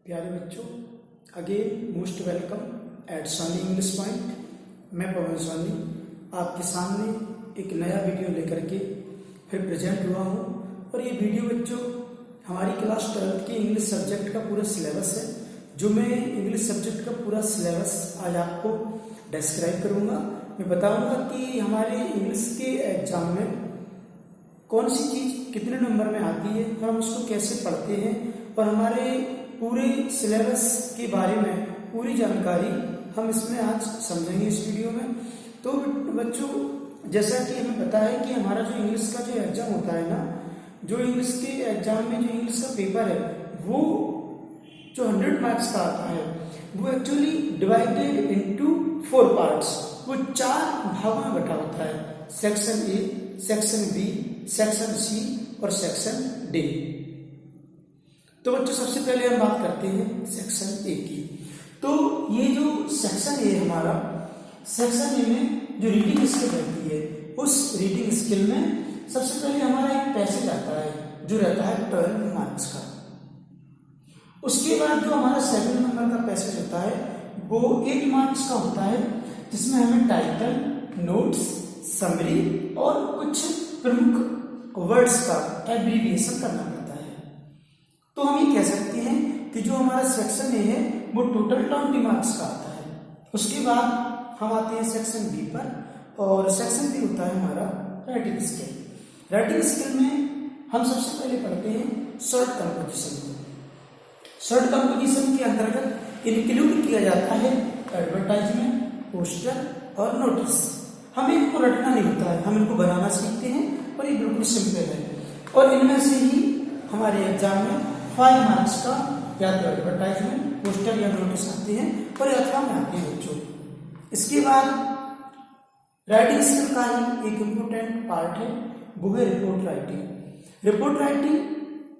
प्यारे बच्चों, again most welcome at Soni English point. मैं पवन सोनी आपके सामने एक नया वीडियो लेकर के फिर प्रेजेंट हुआ हूँ। और ये वीडियो बच्चों हमारी क्लास 12 के इंग्लिश सब्जेक्ट का पूरा सिलेबस है, जो मैं इंग्लिश सब्जेक्ट का पूरा सिलेबस आज आपको डिस्क्राइब करूँगा। मैं बताऊँगा कि हमारे इंग्लिश के एग्जाम में कौन सी चीज़ कितने नंबर में आती है, हम उसको कैसे पढ़ते हैं, और हमारे पूरे सिलेबस के बारे में पूरी जानकारी हम इसमें आज समझेंगे इस वीडियो में। तो बच्चों, जैसा कि हमें पता है कि हमारा जो इंग्लिश का जो एग्जाम होता है ना, जो इंग्लिश के एग्जाम में जो इंग्लिश का पेपर है वो जो 100 मार्क्स का आता है वो एक्चुअली डिवाइडेड इनटू 4 पार्ट्स। वो 4 भागों में बटा होता है, section A, section B, section C और सेक्शन डी। तो बच्चों सबसे पहले हम बात करते हैं सेक्शन ए की। तो ये जो सेक्शन ए हमारा, सेक्शन ए में जो रीडिंग स्किल रहती है, उस रीडिंग स्किल में सबसे पहले हमारा एक पैसेज आता है जो रहता है 12 मार्क्स का। उसके बाद जो हमारा 7 नंबर का पैसेज होता है वो 8 मार्क्स का होता है, जिसमें हमें टाइटल, नोट्स, समरी और कुछ प्रमुख वर्ड्स का एब्रीविएशन करना पड़ता है। तो हम ये कह सकते हैं कि जो हमारा सेक्शन ए है वो टोटल 20 मार्क्स का आता है। उसके बाद हम आते हैं सेक्शन बी पर, और सेक्शन बी होता है हमारा राइटिंग स्किल। राइटिंग स्किल में हम सबसे पहले पढ़ते हैं शॉर्ट कंपोजिशन को। शॉर्ट कंपोजिशन के अंतर्गत इंक्लूड किया जाता है एडवर्टाइजमेंट, पोस्टर और नोटिस। हमें इनको रटना नहीं होता है, हम इनको बनाना सीखते हैं और ये बिल्कुल सिंपल है। और इनमें से ही हमारे एग्जाम में 5 मार्क्स का या तो एडवर्टाइजमेंट, पोस्टर या नोटिस आते हैं और अथवा में आते हैं बच्चों। इसके बाद राइटिंग स्किल का ही एक इम्पोर्टेंट पार्ट है, वो है रिपोर्ट राइटिंग। रिपोर्ट राइटिंग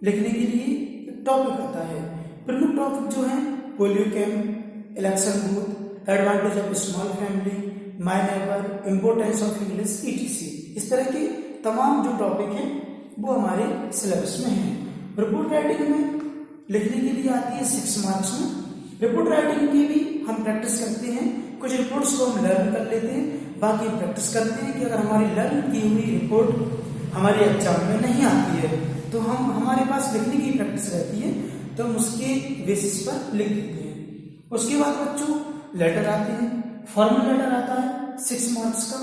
लिखने के लिए एक टॉपिक आता है। प्रमुख टॉपिक जो है polio camp, election booth, advantage of small family, my neighbour, importance of English, etc। इस तरह के तमाम जो टॉपिक हैं वो हमारे सिलेबस में हैं। रिपोर्ट राइटिंग में लिखने के लिए आती है 6 मार्क्स में। रिपोर्ट राइटिंग की भी हम प्रैक्टिस करते हैं, कुछ रिपोर्ट्स को हम लर्न कर लेते हैं, बाकी प्रैक्टिस करते हैं कि अगर हमारी लर्न की हुई रिपोर्ट हमारे एग्जाम में नहीं आती है तो हम हमारे पास लिखने की प्रैक्टिस रहती है, तो हम उसके बेसिस पर लिख देते हैं। उसके बाद बच्चों लेटर आते हैं। फॉर्मल लेटर आता है 6 मार्क्स का।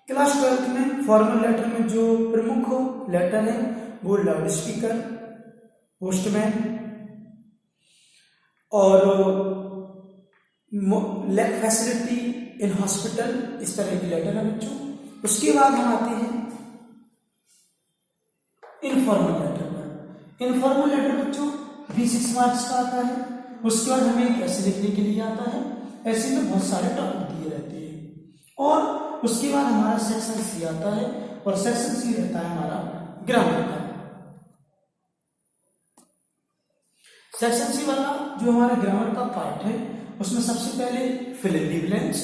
क्लास 12 में फॉर्मल लेटर में जो प्रमुख लेटर है वो लाउड स्पीकर, पोस्टमैन और फैसिलिटी इन हॉस्पिटल, इस तरह की लेटर है बच्चों। उसके बाद हम आते हैं इनफॉर्मल लेटर पर। इनफॉर्मल लेटर बच्चों भी 6 मार्क्स का आता है। उसके बाद हमें ऐसे लिखने के लिए आता है, ऐसे में बहुत सारे टॉपिक दिए रहते हैं। और उसके बाद हमारा सेक्शन सी आता है, और सेक्शन सी रहता है हमारा ग्रामर का। सेक्शन सी वाला जो हमारा ग्रामर का पार्ट है उसमें सबसे पहले fill in the blanks.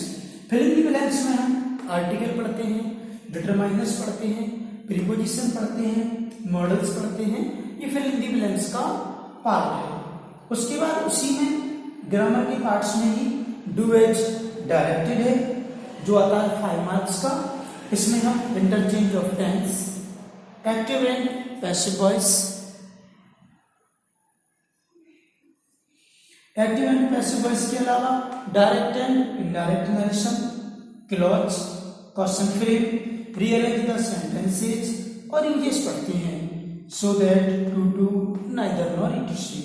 Fill in the blanks में हम आर्टिकल पढ़ते हैं, डिटरमाइनर्स पढ़ते हैं, प्रीपोजिशन पढ़ते हैं, मॉडल्स पढ़ते हैं। ये फिल इन द ब्लैंक्स का पार्ट है। उसके बाद उसी में ग्रामर के पार्ट्स में ही डू एज डायरेक्टेड है जो आता है 5 मार्क्स का। इसमें हम interchange of tense, active and passive voice, active and passive voice के अलावा direct and indirect narration, clause, question frame, rearrange the sentences और इंग्लिश पढ़ते हैं, so that, to do, neither nor, etc।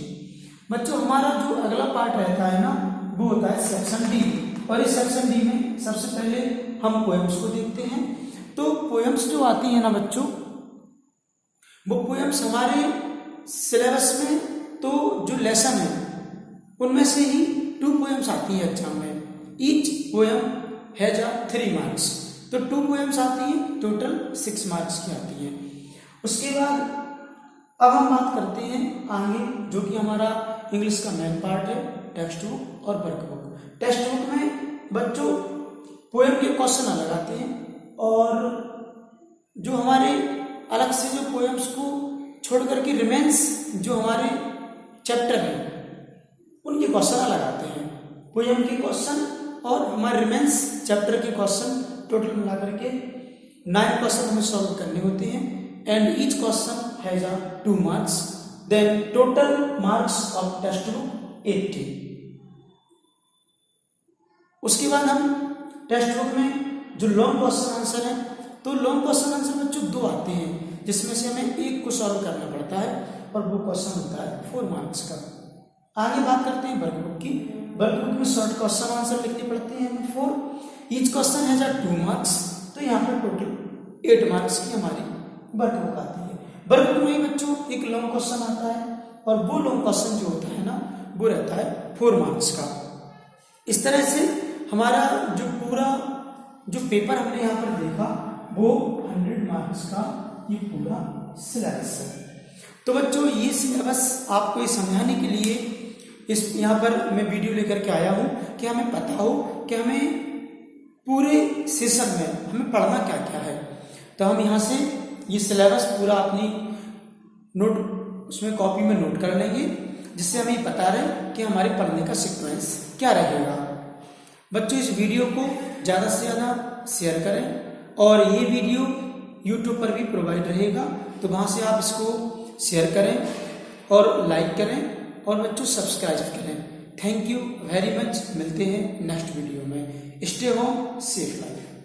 बच्चों हमारा जो अगला पार्ट रहता है ना वो होता है सेक्शन डी। और इस सेक्शन डी में सबसे पहले हम पोएम्स को देखते हैं। तो पोएम्स जो आती है ना बच्चों, वो पोएम्स हमारे सिलेबस में तो जो लेसन है उनमें से ही 2 पोएम्स आती है एग्जाम में। ईच पोएम हैज 3 मार्क्स, तो 2 पोएम्स आती हैं, टोटल 6 मार्क्स की आती है। उसके बाद अब हम बात करते हैं आगे, जो कि हमारा इंग्लिश का मेन पार्ट है, टेक्स्ट बुक और वर्कबुक। टेक्स्ट बुक में बच्चों पोएम के क्वेश्चन अलग आते हैं, और जो हमारे अलग से जो पोएम्स को छोड़ करके रिमेंस जो हमारे चैप्टर है उनके क्वेश्चन अलग आते हैं, पोएम के क्वेश्चन और हमारे रिमेंस चैप्टर के क्वेश्चन टोटल मिलाकर के 9 क्वेश्चन हमें सॉल्व करने होते हैं and each question has 2 marks, then total marks of text book 80। उसके बाद हम टेक्स्ट बुक में जो लॉन्ग क्वेश्चन आंसर है, तो लॉन्ग क्वेश्चन आंसर बच्चों 2 आते हैं, जिसमें से हमें एक को सॉल्व करना पड़ता है और वो क्वेश्चन होता है 4 मार्क्स का। आगे बात करते हैं वर्क बुक की। वर्क बुक में शॉर्ट क्वेश्चन आंसर लिखने पड़ते हैं हमें 4, ईच क्वेश्चन हैज 2 मार्क्स, तो यहाँ पर टोटल 8 मार्क्स की हमारी वर्क बुक आती है। वर्क बुक में बच्चों एक लॉन्ग क्वेश्चन आता है और वो लॉन्ग क्वेश्चन जो होता है ना, वो रहता है 4 मार्क्स का। इस तरह से हमारा जो पूरा जो पेपर हमने यहाँ पर देखा वो 100 मार्क्स का ये पूरा सिलेबस है। तो बच्चों ये सिलेबस आपको ये समझाने के लिए इस यहाँ पर मैं वीडियो लेकर के आया हूँ कि हमें पता हो कि हमें पूरे सेशन में हमें पढ़ना क्या क्या है। तो हम यहाँ से ये सिलेबस पूरा अपनी नोट उसमें कॉपी में नोट कर लेंगे, जिससे हमें पता रहे कि हमारे पढ़ने का सीक्वेंस क्या रहेगा। बच्चों इस वीडियो को ज़्यादा से ज़्यादा शेयर करें और ये वीडियो YouTube पर भी प्रोवाइड रहेगा, तो वहाँ से आप इसको शेयर करें और लाइक करें और बच्चों सब्सक्राइब करें। Thank you very much. मिलते हैं नेक्स्ट वीडियो में। Stay home, safe life.